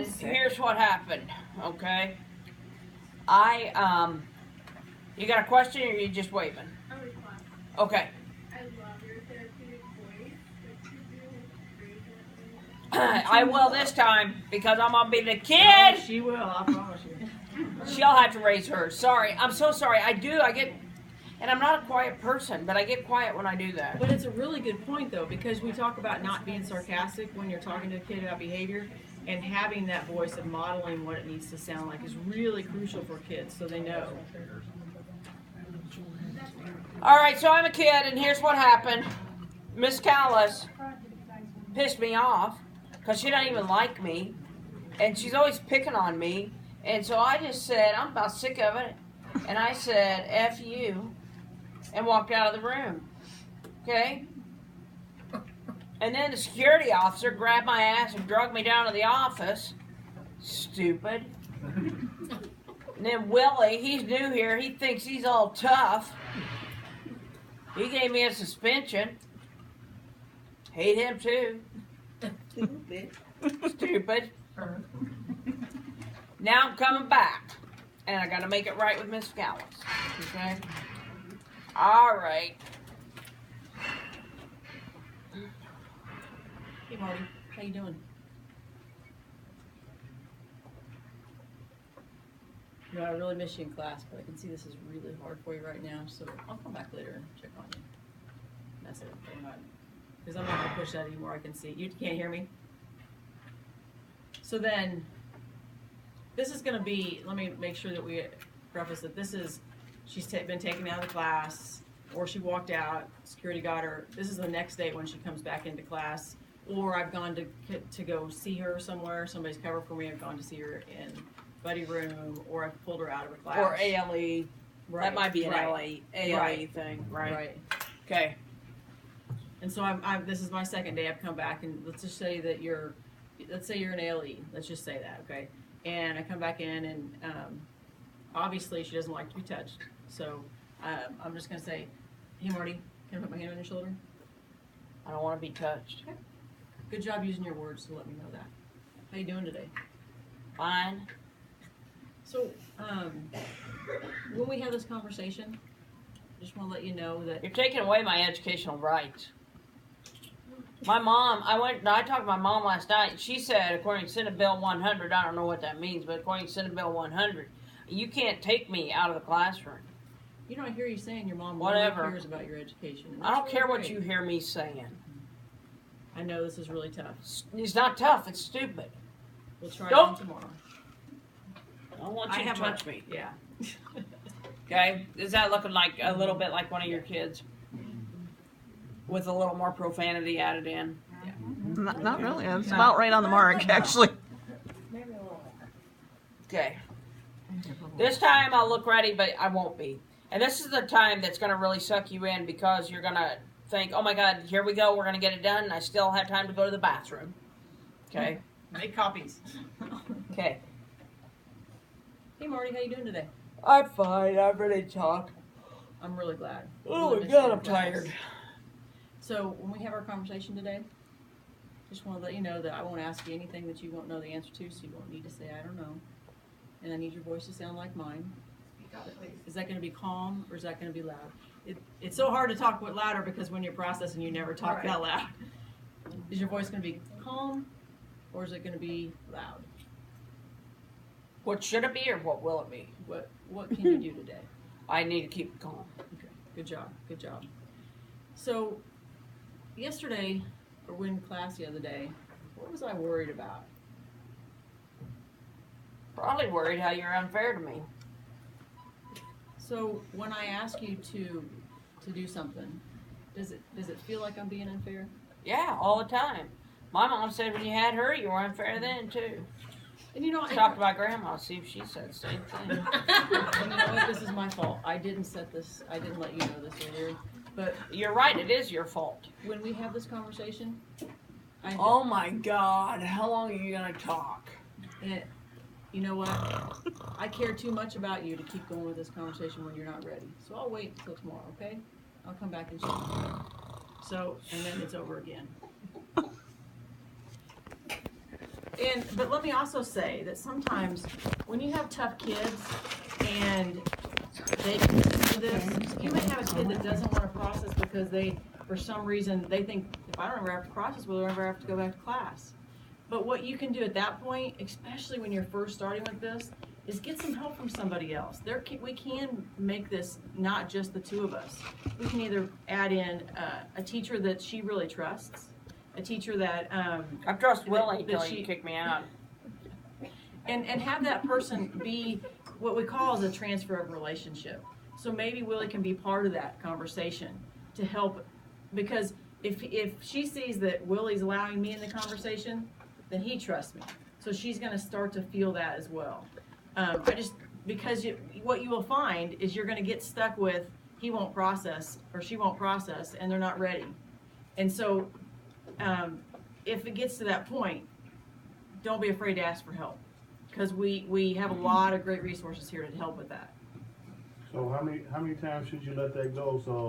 And here's what happened, okay? You got a question or are you just waving? Okay. I love your therapeutic voice. I will this time because I'm gonna be the kid. Oh, she will, I promise you. She'll have to raise hers. Sorry, I'm so sorry. I get, and I'm not a quiet person, but I get quiet when I do that. But it's a really good point though, because we talk about not being sarcastic when you're talking to a kid about behavior, and having that voice of modeling what it needs to sound like is really crucial for kids so they know. All right, so I'm a kid, and here's what happened. Miss Callis pissed me off because she doesn't even like me, and she's always picking on me. And so I just said, I'm about sick of it, and I said, F you, and walked out of the room. Okay? And then the security officer grabbed my ass and dragged me down to the office. Stupid. And then Willie, he's new here. He thinks he's all tough. He gave me a suspension. Hate him too. Stupid. Now I'm coming back. And I gotta make it right with Miss Callis. Okay? Alright. Hey Marty, how you doing? You know, I really miss you in class, but I can see this is really hard for you right now, so I'll come back later and check on you. That's it. Because I'm not going to push that anymore, I can see. You can't hear me? So then, this is going to be, let me make sure that we preface that this is, she's been taken out of the class, or she walked out, security got her. This is the next day when she comes back into class, or I've gone to go see her somewhere, somebody's covered for me, I've gone to see her in buddy room, or I've pulled her out of her class. Or ALE. Right. That might be an right. ALE right. thing, right? Right. Okay. And so this is my second day. I've come back, and let's just say that let's say you're an ALE. Let's just say that, okay? And I come back in, and obviously she doesn't like to be touched. So I'm just gonna say, hey Marty, can I put my hand on your shoulder? I don't want to be touched. Okay. Good job using your words to let me know that. How you doing today? Fine. So, when we have this conversation, I just want to let you know that... You're taking away my educational rights. My mom, I talked to my mom last night. She said, according to Senate Bill 100, I don't know what that means, but according to Senate Bill 100, you can't take me out of the classroom. You know, I hear you saying your mom Whatever. really cares about your education. I don't care what you hear me saying. I know this is really tough. It's not tough, it's stupid. We'll try Don't. again tomorrow. I don't want you to touch me. Yeah. Okay? Is that looking like a little bit like one of your kids? With a little more profanity added in? Yeah. Not really. It's about right on the mark, actually. Okay. This time I'll look ready, but I won't be. And this is the time that's going to really suck you in because you're going to think, oh my God, here we go, we're going to get it done, and I still have time to go to the bathroom. Okay? Make copies. Okay. Hey Marty, how you doing today? I'm fine. I'm ready to talk. I'm really glad. Oh Really my miss God, you I'm in class. tired. So when we have our conversation today, just want to let you know that I won't ask you anything that you won't know the answer to, so you won't need to say I don't know. And I need your voice to sound like mine. Is that going to be calm or is that going to be loud? It's so hard to talk with louder because when you're processing, you never talk that loud. Is your voice going to be calm or is it going to be loud? What should it be or what will it be? What can you do today? I need to keep it calm. Okay, good job, good job. So, yesterday, or in class the other day, what was I worried about? Probably worried how you're unfair to me. So, when I ask you to do something, does it feel like I'm being unfair? Yeah, all the time. My mom said when you had her, you were unfair then too. And you know, Talk to my grandma, see if she said the same thing. And you know what? This is my fault. I didn't set this. I didn't let you know this earlier. But You're right, it is your fault. when we have this conversation, Oh my God, how long are you gonna talk? and you know what? I care too much about you to keep going with this conversation when you're not ready. So I'll wait until tomorrow, okay? I'll come back and check. So, and then it's over again. But let me also say that sometimes when you have tough kids and they can do this, you may have a kid that doesn't want to process because they, for some reason, they think, if I don't ever have to process, will I ever have to go back to class? But what you can do at that point, especially when you're first starting with this, is get some help from somebody else. We can make this not just the two of us. We can either add in a teacher that she really trusts, a teacher that I trust Willie that until you kick me out. and have that person be what we call as a transfer of relationship. So maybe Willie can be part of that conversation to help, because if she sees that Willie's allowing me in the conversation, then he trusts me. So she's going to start to feel that as well. Because what you will find is you're going to get stuck with he won't process or she won't process and they're not ready. And so if it gets to that point, don't be afraid to ask for help, because we have a lot of great resources here to help with that. So how many times should you let that go? So